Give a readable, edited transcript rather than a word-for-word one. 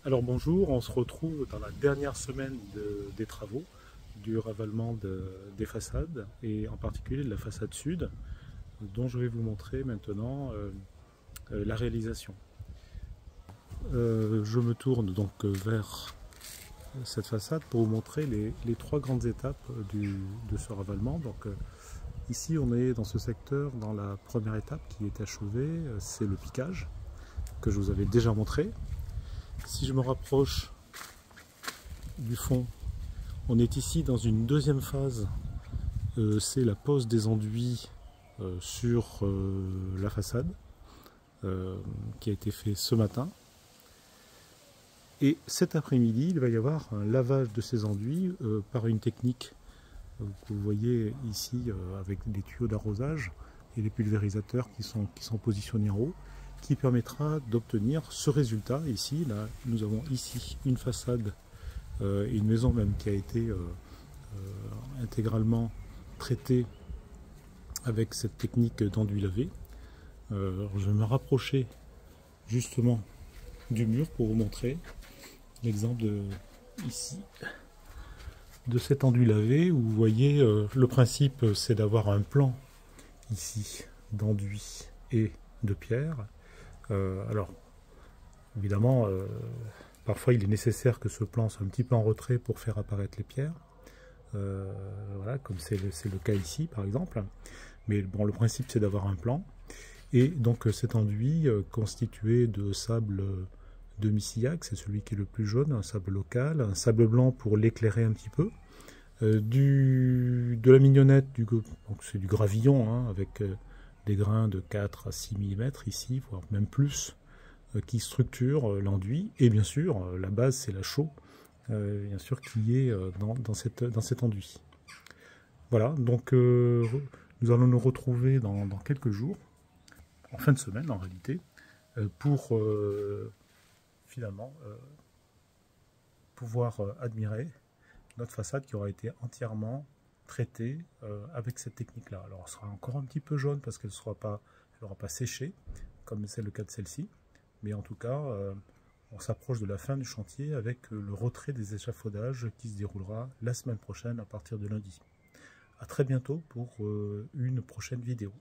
Alors bonjour, on se retrouve dans la dernière semaine des travaux du ravalement des façades et en particulier de la façade sud dont je vais vous montrer maintenant la réalisation. Je me tourne donc vers cette façade pour vous montrer les trois grandes étapes de ce ravalement. Donc ici on est dans ce secteur dans la première étape qui est achevée, c'est le piquage que je vous avais déjà montré. Si je me rapproche du fond, on est ici dans une deuxième phase, c'est la pose des enduits sur la façade qui a été fait ce matin. Et cet après-midi, il va y avoir un lavage de ces enduits par une technique que vous voyez ici avec des tuyaux d'arrosage et des pulvérisateurs qui sont positionnés en haut, qui permettra d'obtenir ce résultat. Ici, là, nous avons ici une façade et une maison même qui a été intégralement traitée avec cette technique d'enduit lavé. Je vais me rapprocher justement du mur pour vous montrer l'exemple ici de cet enduit lavé où vous voyez le principe c'est d'avoir un plan ici d'enduit et de pierre. Alors évidemment parfois il est nécessaire que ce plan soit un petit peu en retrait pour faire apparaître les pierres. Voilà, comme c'est le cas ici par exemple. Mais bon, le principe c'est d'avoir un plan. Et donc cet enduit constitué de sable de Missillac, c'est celui qui est le plus jaune, un sable local, un sable blanc pour l'éclairer un petit peu, de la mignonnette, donc c'est du gravillon hein, avec des grains de 4 à 6 mm ici, voire même plus, qui structure l'enduit. Et bien sûr, la base c'est la chaux, bien sûr, qui est dans cet enduit. Voilà, donc nous allons nous retrouver dans quelques jours, en fin de semaine en réalité, pour finalement pouvoir admirer notre façade qui aura été entièrement traitée avec cette technique-là. Alors elle sera encore un petit peu jaune parce qu'elle n'aura pas séché, comme c'est le cas de celle-ci, mais en tout cas, on s'approche de la fin du chantier avec le retrait des échafaudages qui se déroulera la semaine prochaine à partir de lundi. A très bientôt pour une prochaine vidéo.